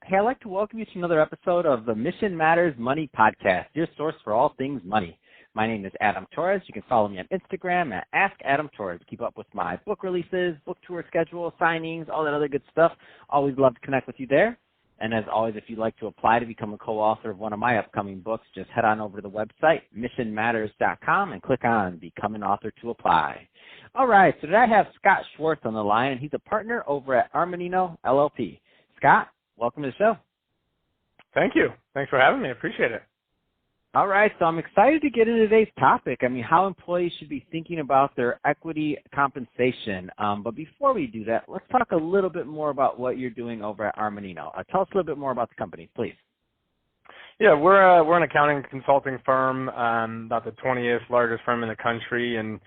Hey, I'd like to welcome you to another episode of the Mission Matters Money Podcast, your source for all things money. My name is Adam Torres. You can follow me on Instagram at AskAdamTorres. Keep up with my book releases, book tour schedule, signings, all that other good stuff. Always love to connect with you there. And as always, if you'd like to apply to become a co-author of one of my upcoming books, just head on over to the website, missionmatters.com, and click on Become an Author to apply. All right, so today I have Scott Schwartz on the line, and he's a partner over at Armanino LLP. Scott, welcome to the show. Thank you. Thanks for having me. I appreciate it. All right, so I'm excited to get into today's topic. I mean, how employees should be thinking about their equity compensation. But before we do that, let's talk a little bit more about what you're doing over at Armanino. Tell us a little bit more about the company, please. Yeah, we're an accounting consulting firm, about the 20th largest firm in the country, and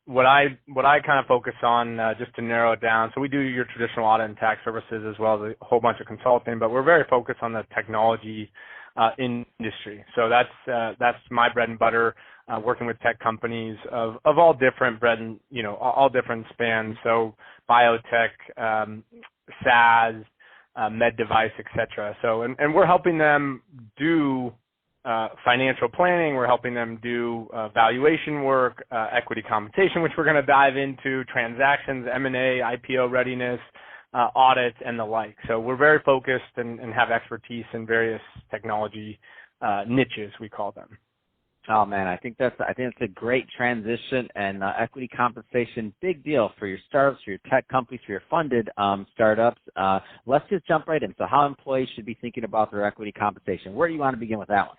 what I kind of focus on, just to narrow it down. So we do your traditional audit and tax services as well as a whole bunch of consulting, but we're very focused on the technology industry. So that's my bread and butter, working with tech companies of all different all different spans. So biotech, SaaS, med device, et cetera. So, and we're helping them do financial planning. We're helping them do valuation work, equity compensation, which we're going to dive into, transactions, M&A, IPO readiness, audits, and the like. So we're very focused and have expertise in various technology niches, we call them. Oh man, I think that's a great transition, and equity compensation, big deal for your startups, for your tech companies, for your funded startups. Let's just jump right in. So, how employees should be thinking about their equity compensation? Where do you want to begin with that one?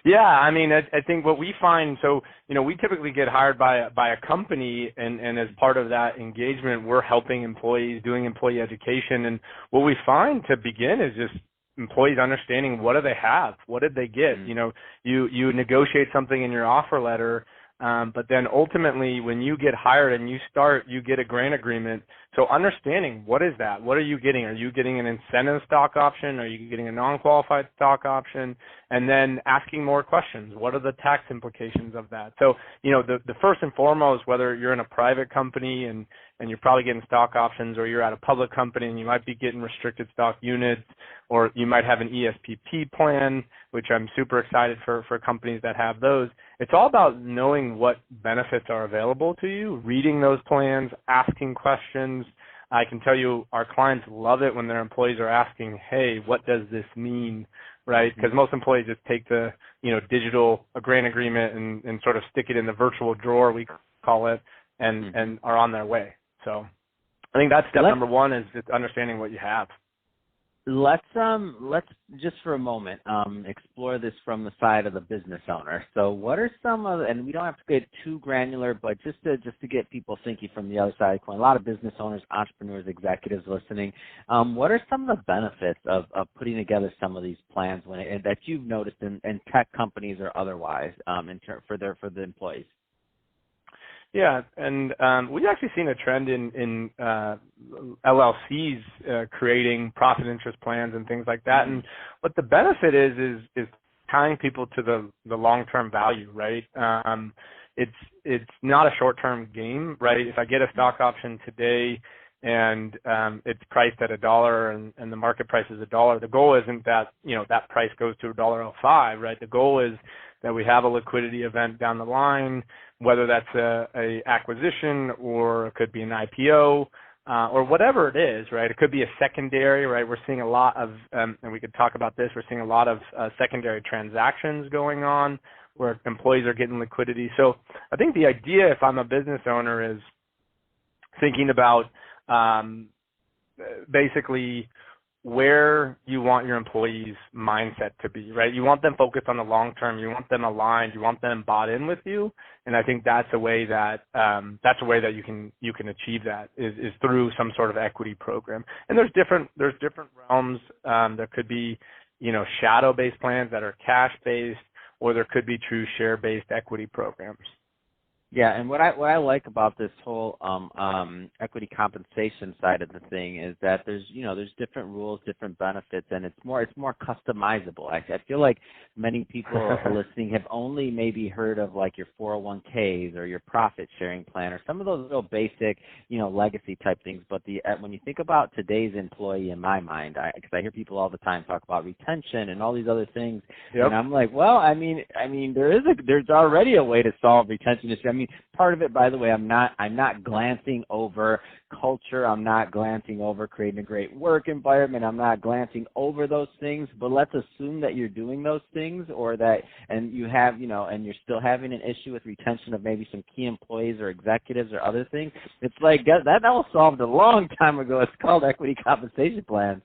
Yeah, I mean, I think what we find, so, we typically get hired by a company, and as part of that engagement, we're helping employees, doing employee education. And what we find to begin is just employees understanding, what do they have? What did they get? Mm-hmm. You negotiate something in your offer letter, but then ultimately when you get hired and you start, you get a grant agreement. So understanding, what is that? What are you getting? Are you getting an incentive stock option? Are you getting a non-qualified stock option? And then asking more questions. What are the tax implications of that? So, the first and foremost, whether you're in a private company and you're probably getting stock options, or you're at a public company and you might be getting restricted stock units, or you might have an ESPP plan, which I'm super excited for companies that have those. It's all about knowing what benefits are available to you, reading those plans, asking questions. I can tell you our clients love it when their employees are asking, hey, what does this mean, right? Because most employees just take the, digital grant agreement and sort of stick it in the virtual drawer, we call it, and are on their way. So I think that's step number one, is just understanding what you have. Let's just for a moment explore this from the side of the business owner. So what are some of, and we don't have to get too granular, but just to get people thinking from the other side of the coin, a lot of business owners, entrepreneurs, executives listening, what are some of the benefits of putting together some of these plans that you've noticed in tech companies or otherwise for the employees? Yeah, and we've actually seen a trend in LLCs creating profit interest plans and things like that. And what the benefit is tying people to the long-term value, right? It's not a short-term game, right? If I get a stock option today and it's priced at $1 and the market price is $1, the goal isn't that that price goes to $1.05, right? The goal is that we have a liquidity event down the line, whether that's a acquisition, or it could be an IPO, or whatever it is, right? It could be a secondary, right? We're seeing a lot of, and we could talk about this, we're seeing a lot of secondary transactions going on where employees are getting liquidity. So I think the idea, if I'm a business owner, is thinking about basically where you want your employees' mindset to be, right? You want them focused on the long term. You want them aligned. You want them bought in with you. And I think that's a way that you can achieve that is through some sort of equity program. And there's different realms. There could be shadow-based plans that are cash-based, or there could be true share-based equity programs. Yeah, and what I like about this whole equity compensation side of the thing is that there's different rules, different benefits, and it's more customizable. I feel like many people listening have only maybe heard of like your 401ks or your profit sharing plan or some of those real basic, legacy type things. But when you think about today's employee, in my mind, because I hear people all the time talk about retention and all these other things, and I'm like, well, I mean, there's already a way to solve retention issue. I mean, part of it, by the way, I'm not glancing over culture. I'm not glancing over creating a great work environment. I'm not glancing over those things. But let's assume that you're doing those things, and you have, and you're still having an issue with retention of maybe some key employees or executives or other things. It's like that was solved a long time ago. It's called equity compensation plans.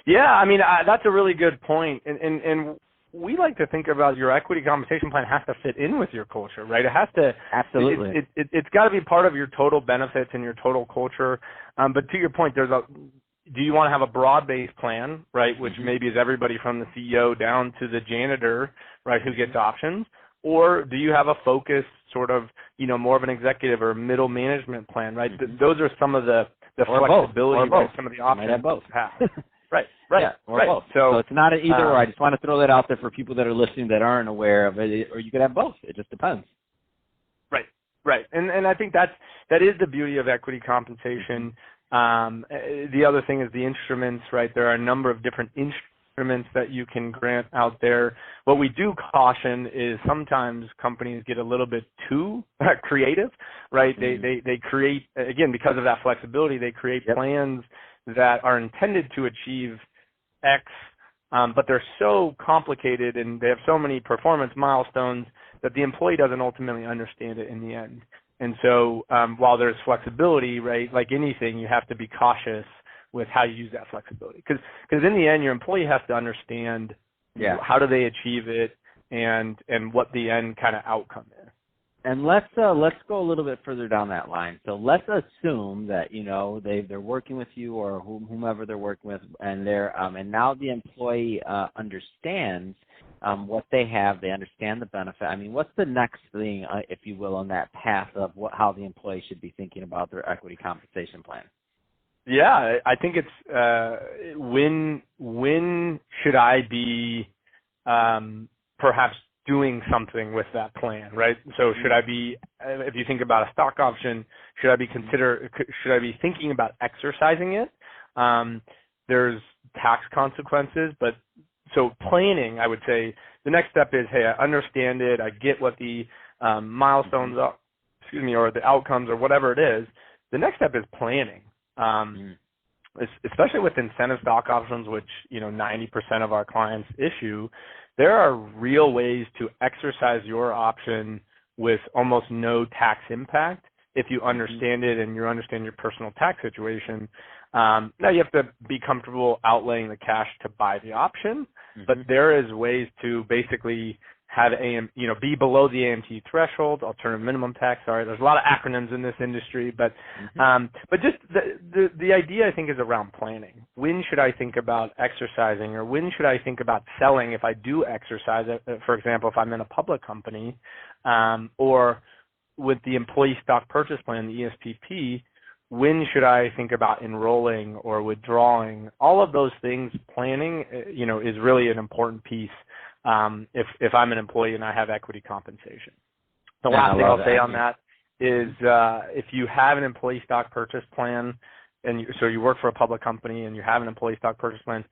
Yeah, I mean, that's a really good point. And we like to think about your equity compensation plan has to fit in with your culture, right? It has to. Absolutely. It's got to be part of your total benefits and your total culture. But to your point, do you want to have a broad-based plan, right, which maybe is everybody from the CEO down to the janitor, right, who gets options? Or do you have a focused sort of, more of an executive or middle management plan, right? Those are some of the flexibility that some of the options have. Right. Yeah, or both. So it's not an either or. I just want to throw that out there for people that are listening that aren't aware of it, or you could have both. It just depends. Right. And I think that is the beauty of equity compensation. The other thing is the instruments, right? There are a number of different instruments that you can grant out there. What we do caution is sometimes companies get a little bit too creative, right? They create, again, because of that flexibility, they create plans that are intended to achieve X, but they're so complicated and they have so many performance milestones that the employee doesn't ultimately understand it in the end. And so while there's flexibility, right, like anything, you have to be cautious with how you use that flexibility. Because in the end, your employee has to understand how do they achieve it and what the end kind of outcome is. And let's go a little bit further down that line. So let's assume that they're working with you or whomever they're working with, and and now the employee understands what they have. They understand the benefit. I mean, what's the next thing, if you will, on that path of how the employee should be thinking about their equity compensation plan? Yeah, I think it's when should I be perhaps doing something with that plan, right? So should I be, if you think about a stock option, should I be thinking about exercising it? There's tax consequences, but so planning, I would say the next step is, hey, I understand it. I get what the milestones are, or the outcomes or whatever it is. The next step is planning. Especially with incentive stock options, which 90% of our clients issue, there are real ways to exercise your option with almost no tax impact if you understand it and you understand your personal tax situation. Now you have to be comfortable outlaying the cash to buy the option, but there is ways to basically have be below the AMT threshold, alternative minimum tax. Sorry, there's a lot of acronyms in this industry, but just the idea I think is around planning. When should I think about exercising, or when should I think about selling if I do exercise it? For example, if I'm in a public company, or with the employee stock purchase plan, the ESPP, when should I think about enrolling or withdrawing? All of those things, planning, is really an important piece. If I'm an employee and I have equity compensation. The last thing I'll say on that is if you have an employee stock purchase plan, and so you work for a public company and you have an employee stock purchase plan,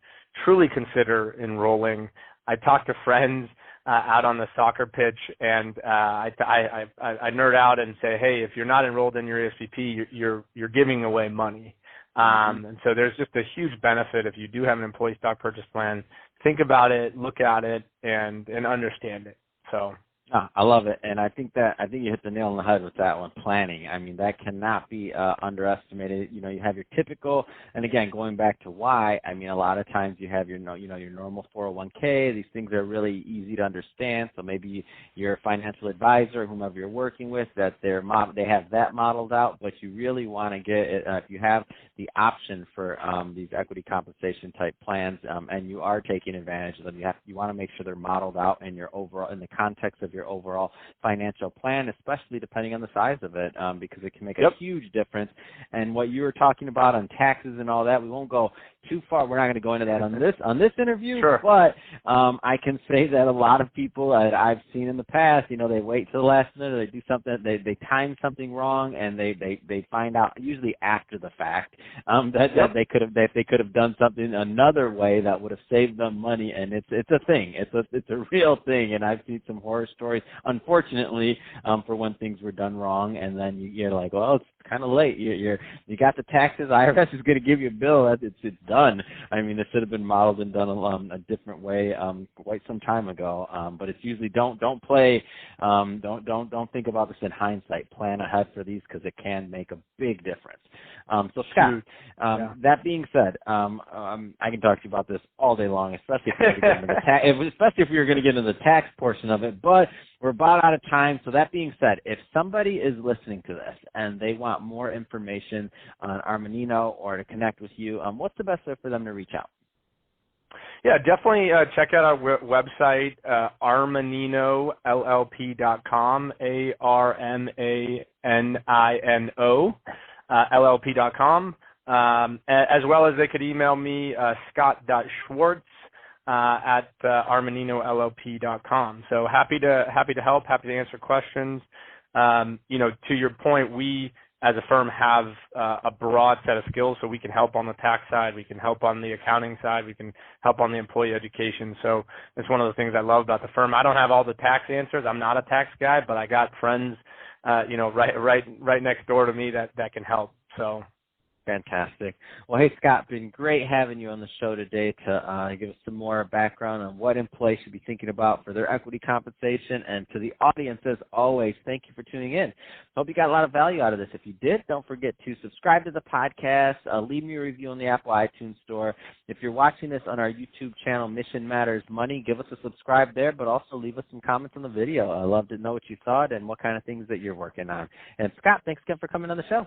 truly consider enrolling. I talk to friends out on the soccer pitch, and I nerd out and say, hey, if you're not enrolled in your ESPP, you're giving away money. And so there's just a huge benefit if you do have an employee stock purchase plan. Think about it, look at it, and understand it. So I love it, and I think you hit the nail on the head with that one. Planning. I mean, that cannot be underestimated. You have your typical, and again, going back to why. I mean, a lot of times you have your normal 401k. These things are really easy to understand. So maybe your financial advisor, whomever you're working with, that they have that modeled out. But you really want to get it, if you have the option for these equity compensation type plans, and you are taking advantage of them. You want to make sure they're modeled out in the context of your your overall financial plan, especially depending on the size of it, because it can make a huge difference. And what you were talking about on taxes and all that, we won't go too far. We're not going to go into that on this interview, but I can say that a lot of people that I've seen in the past, you know, they wait till the last minute, or they do something, they time something wrong, and they find out usually after the fact that they could have done something another way that would have saved them money. And it's a thing. It's a real thing. And I've seen some horror stories, unfortunately, for when things were done wrong, and then you're like, well, it's kind of late. You got the taxes. IRS is going to give you a bill. It's done. I mean, it should have been modeled and done a different way quite some time ago. But it's usually don't play. Don't think about this in hindsight. Plan ahead for these, because it can make a big difference. So Scott, that being said, I can talk to you about this all day long, especially if we were going to get into the tax portion of it. But we're about out of time. So that being said, if somebody is listening to this and they want more information on Armanino or to connect with you, what's the best way for them to reach out? Yeah, definitely check out our website, armaninollp.com, ARMANINO, LLP.com, as well as they could email me, scott.schwartz at armaninollp.com. So happy to help, happy to answer questions. You know, to your point, we as a firm have a broad set of skills, so we can help on the tax side, we can help on the accounting side, we can help on the employee education. So it's one of the things I love about the firm. I don't have all the tax answers. I'm not a tax guy, but I got friends, you know, right next door to me that can help. So. Fantastic. Well, hey, Scott, been great having you on the show today to give us some more background on what employees should be thinking about for their equity compensation. And to the audience, as always, thank you for tuning in. Hope you got a lot of value out of this. If you did, don't forget to subscribe to the podcast, leave me a review on the Apple iTunes Store. If you're watching this on our YouTube channel, Mission Matters Money, give us a subscribe there, but also leave us some comments on the video. I'd love to know what you thought and what kind of things that you're working on. And Scott, thanks again for coming on the show.